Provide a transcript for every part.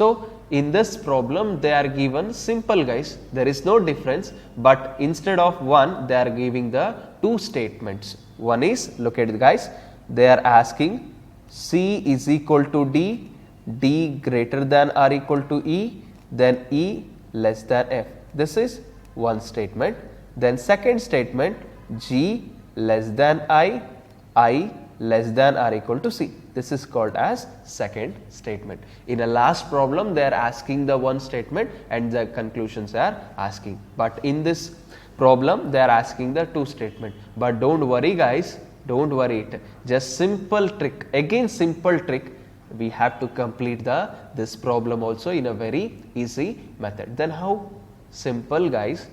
So in this problem they are given simple guys, there is no difference, but instead of one they are giving the two statements. One is, look at it guys, they are asking C is equal to D, D greater than or equal to E, then E less than F. This is one statement. Then second statement, G less than I less than or equal to C. This is called as second statement. In a last problem they are asking the one statement and the conclusions are asking, but in this problem they are asking the two statement. But don't worry guys, don't worry it, just simple trick, again simple trick, we have to complete this problem also in a very easy method. Then how? Simple guys,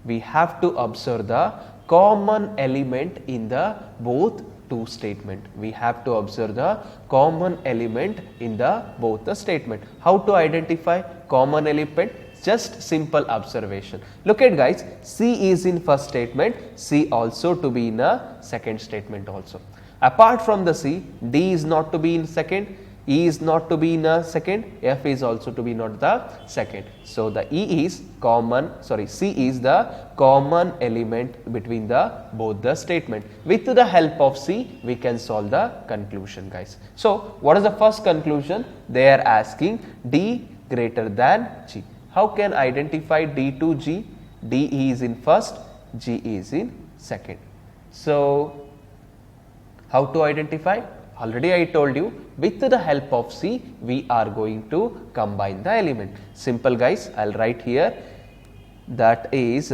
we have to observe the common element in the both two statement. We have to observe the common element in the both the statement. How to identify common element? Just simple observation. Look at guys, C is in first statement, C also to be in a second statement also. Apart from the C, D is not to be in second, E is not to be in a second, F is also to be not the second. So the E is common, sorry, C is the common element between the both the statement. With the help of C, we can solve the conclusion guys. So what is the first conclusion? They are asking D greater than G. How can identify D to G? D is in first, G is in second. So how to identify? Already I told you, with the help of C, we are going to combine the element. Simple guys, I will write here, that is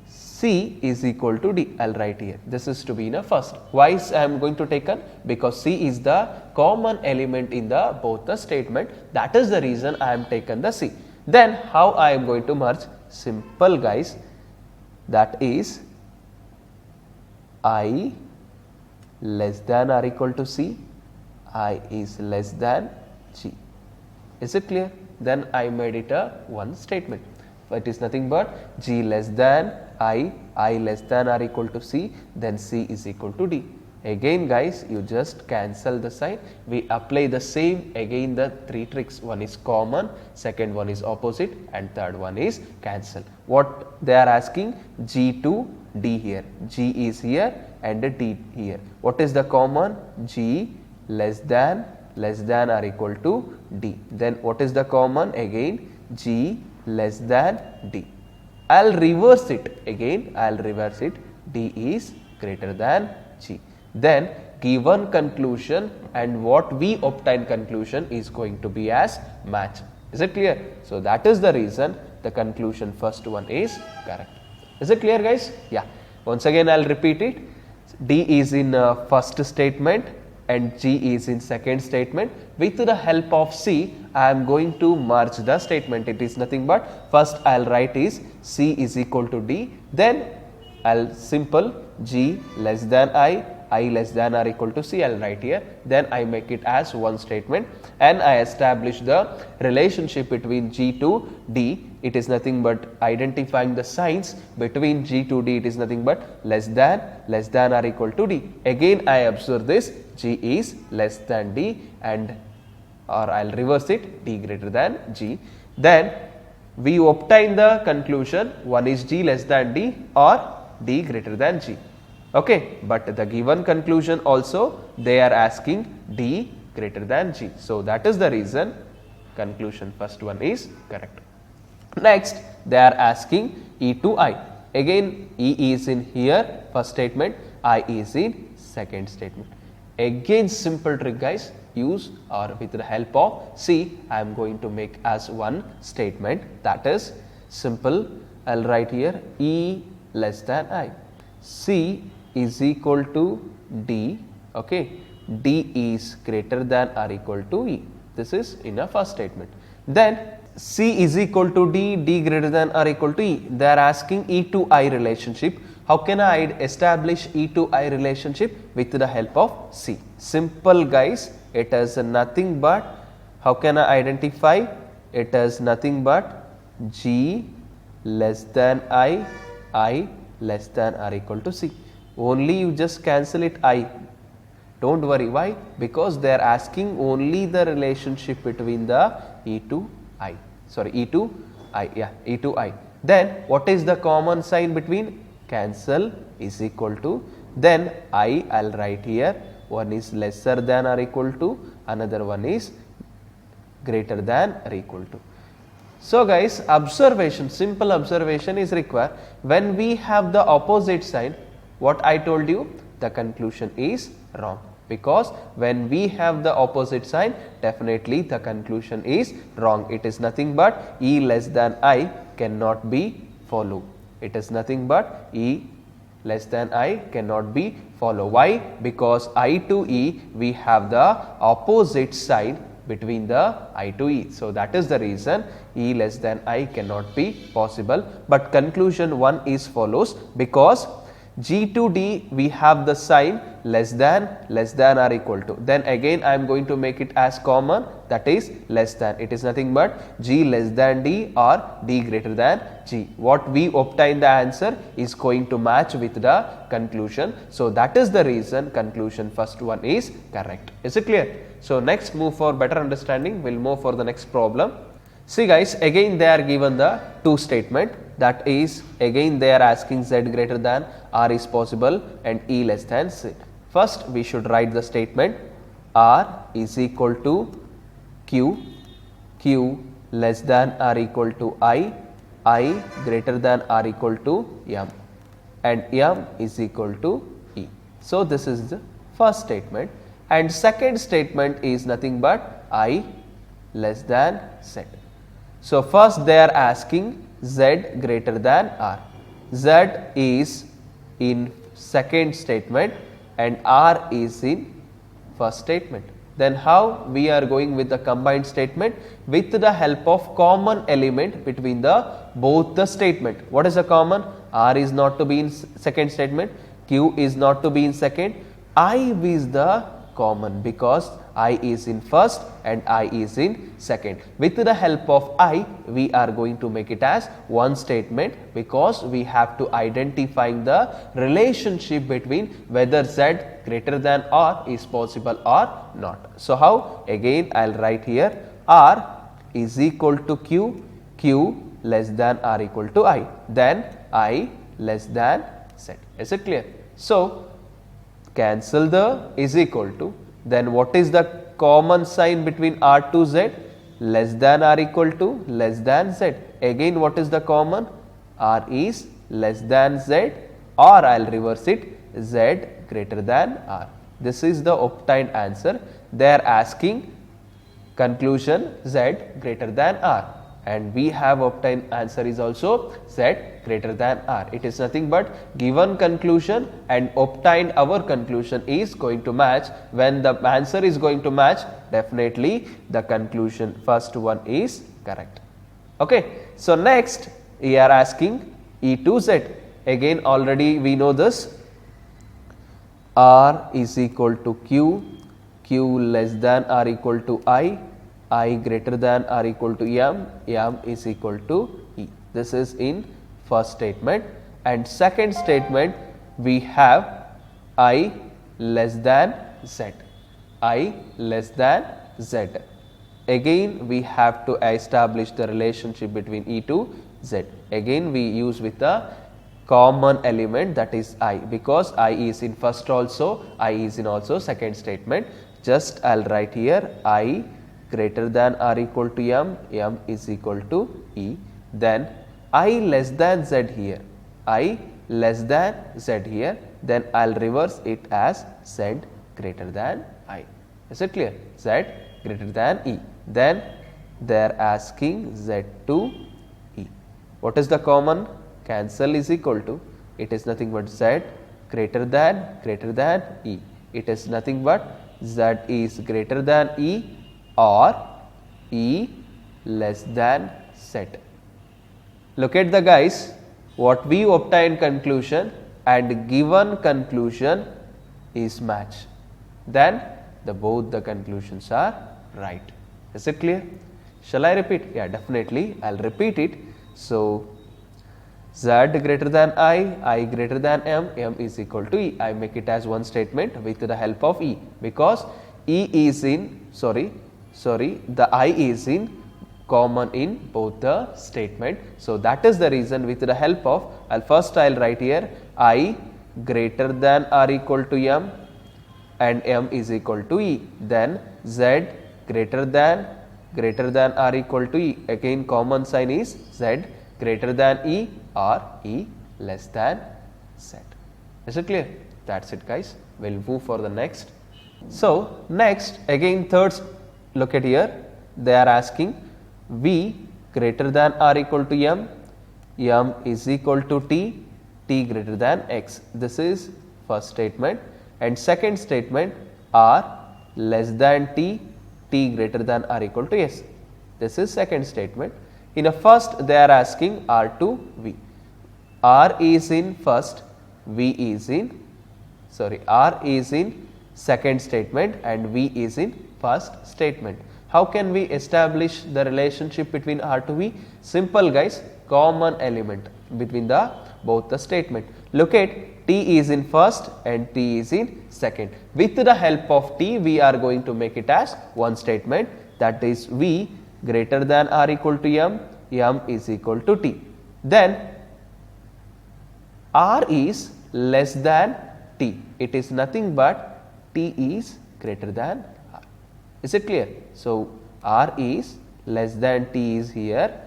C is equal to D, I will write here. This is to be in a first. Why I am going to take on? Because C is the common element in the both the statement. That is the reason I am taken the C. Then how I am going to merge? Simple guys, that is I less than or equal to C, I is less than G. Is it clear? Then I made it a one statement. It is nothing but G less than I less than or equal to C, then C is equal to D. Again guys, you just cancel the sign. We apply the same again the three tricks. One is common, second one is opposite, and third one is cancel. What they are asking? G to D here. G is here and D here. What is the common? G less than or equal to D. Then what is the common? Again G less than D. I will reverse it again, I will reverse it, D is greater than G. Then given conclusion and what we obtain conclusion is going to be as match. Is it clear? So that is the reason the conclusion first one is correct. Is it clear guys? Yeah. Once again I will repeat it. D is in first statement and G is in second statement. With the help of C, I am going to merge the statement. It is nothing but first I will write is C is equal to D, then I will simple G less than I less than or equal to C, I will write here. Then I make it as one statement and I establish the relationship between G to D. It is nothing but identifying the signs between G to D. It is nothing but less than or equal to D. Again I observe this, G is less than D and or I will reverse it, D greater than G. Then we obtain the conclusion, one is G less than D or D greater than G. Okay, but the given conclusion also they are asking D greater than G. So that is the reason conclusion first one is correct. Next they are asking E to I. Again E is in here first statement, I is in second statement. Again simple trick guys, use or with the help of C, I am going to make as one statement, that is simple. I will write here E less than I. C is equal to D, okay, D is greater than or equal to E. This is in a first statement. Then C is equal to D, D greater than or equal to E. They are asking E to I relationship. How can I establish E to I relationship? With the help of C. Simple guys, it is nothing but, how can I identify? It is nothing but G less than I less than or equal to C. Only you just cancel it I. Don't worry, why? Because they are asking only the relationship between the E to I, sorry E to I, yeah, E to I. Then what is the common sign between? Cancel is equal to, then I'll write here, one is lesser than or equal to, another one is greater than or equal to. So guys, observation, simple observation is required. When we have the opposite sign, what I told you, the conclusion is wrong, because when we have the opposite sign, definitely the conclusion is wrong. It is nothing but E less than I cannot be follow. It is nothing but E less than I cannot be follow. Why? Because I to E we have the opposite sign between the I to E. So that is the reason E less than I cannot be possible. But conclusion 1 is follows, because G to D we have the sign less than or equal to. Then again I am going to make it as common, that is less than. It is nothing but G less than D or D greater than G. What we obtain the answer is going to match with the conclusion. So that is the reason conclusion first one is correct. Is it clear? So next, move for better understanding, we will move for the next problem. See guys, again they are given the two statement, that is again they are asking Z greater than R is possible and E less than Z. First we should write the statement R is equal to Q, Q less than or equal to I greater than or equal to M, and M is equal to E. So this is the first statement, and second statement is nothing but I less than Z. So first they are asking Z greater than R. Z is in second statement and R is in first statement. Then how we are going with the combined statement? With the help of common element between the both the statement. What is the common? R is not to be in second statement, Q is not to be in second, I is the common, because I is in first and I is in second. With the help of I, we are going to make it as one statement, because we have to identify the relationship between whether Z greater than R is possible or not. So how? Again I will write here R is equal to Q, Q less than or equal to I, then I less than Z. Is it clear? So cancel the is equal to, then what is the common sign between R to Z? Less than or equal to, less than Z. Again what is the common? R is less than Z, or I will reverse it, Z greater than R. This is the obtained answer. They are asking conclusion Z greater than R, and we have obtained answer is also Z greater than R. It is nothing but given conclusion and obtained our conclusion is going to match. When the answer is going to match, definitely the conclusion first one is correct. Okay. So next we are asking E to Z. Again already we know this, R is equal to Q, Q less than or equal to I greater than or equal to M is equal to E. This is in first statement, and second statement we have I less than Z, I less than Z. Again we have to establish the relationship between E to Z. Again we use with the common element, that is I, because I is in first also, I is in also second statement. Just I will write here I greater than or equal to M is equal to E, then I less than Z here, I less than Z here, then I will reverse it as Z greater than I. Is it clear? Z greater than E. Then they are asking Z to E. What is the common? Cancel is equal to, it is nothing but Z greater than E. It is nothing but Z is greater than E or E less than Z. Look at the guys, what we obtained conclusion and given conclusion is match. Then both the conclusions are right. Is it clear? Shall I repeat? Yeah, definitely I will repeat it. So Z greater than I greater than M is equal to E. I make it as one statement with the help of E, because E is in, the I is in common in both the statement. So that is the reason with the help of, I'll write here I greater than or equal to M and M is equal to E. Then Z greater than or equal to E. Again common sign is Z greater than E or E less than Z. Is it clear? That's it, guys. We'll move for the next. So next, again third, look at here. They are asking V greater than or equal to M, M is equal to T, T greater than X. This is first statement. And second statement, R less than T, T greater than or equal to S. This is second statement. In a first, they are asking R to V. R is in first, V is in, R is in second statement and V is in first statement. How can we establish the relationship between R to V? Simple, guys, common element between the both the statement. Look at T is in first and T is in second. With the help of T, we are going to make it as one statement, that is V greater than or equal to M, M is equal to T. Then R is less than T. It is nothing but T is greater than R. Is it clear? So R is less than T is here.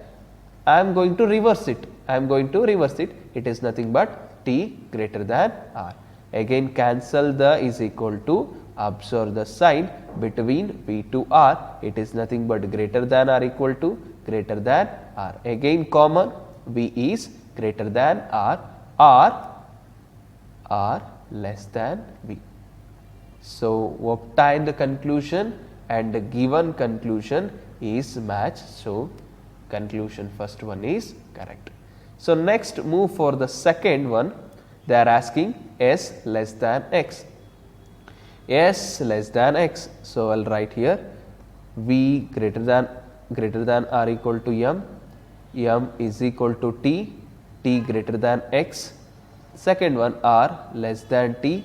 I am going to reverse it. It is nothing but T greater than R. Again cancel the is equal to, observe the sign between V to R. It is nothing but greater than or equal to greater than R. Again common, V is greater than R, R less than V. So obtain the conclusion and the given conclusion is matched. So conclusion first one is correct. So next move for the second one. They are asking S less than X. S less than X. So I'll write here V greater than or equal to M, M is equal to T, T greater than X. Second one R less than T,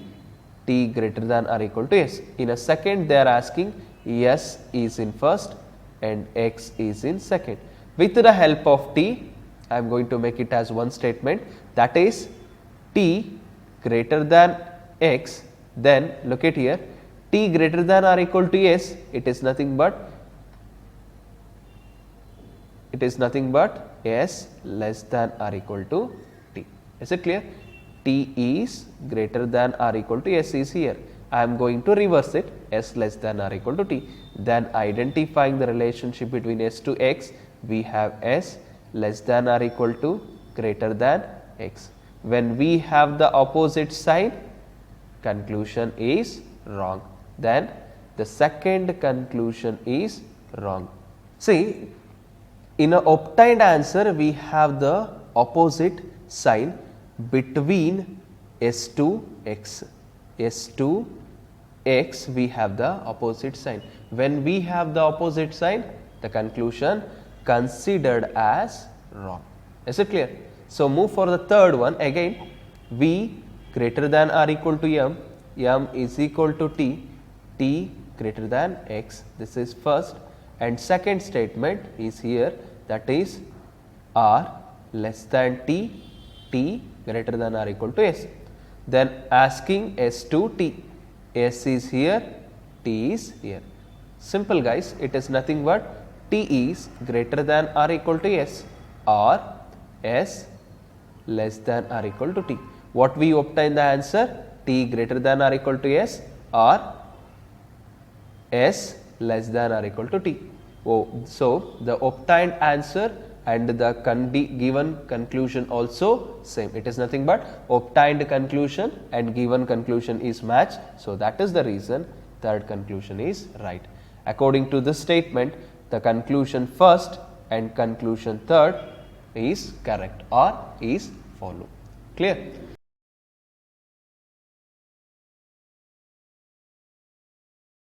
T greater than or equal to S. In a second, they are asking S is in first and X is in second. With the help of T, I am going to make it as one statement, that is T greater than X. Then look at here, T greater than or equal to S, it is nothing but S less than or equal to T. Is it clear? T is greater than or equal to S is here. I am going to reverse it, S less than or equal to T. Then identifying the relationship between S to X, we have S less than or equal to greater than X. When we have the opposite sign, conclusion is wrong. Then the second conclusion is wrong. See, in an obtained answer, we have the opposite sign between S to X. S to X, we have the opposite sign. When we have the opposite sign, the conclusion considered as wrong. Is it clear? So move for the third one. Again, V greater than or equal to M, M is equal to T, T greater than X. This is first. And second statement is here, that is R less than T, T greater than or equal to S. Then asking S to T, S is here, T is here. Simple, guys, it is nothing but T is greater than or equal to S or S less than or equal to T. What we obtain the answer? T greater than or equal to S or S less than or equal to T. So the obtained answer and the given conclusion also same. It is nothing but obtained conclusion and given conclusion is matched. So that is the reason third conclusion is right. According to this statement, the conclusion first and conclusion third is correct or is follow. Clear?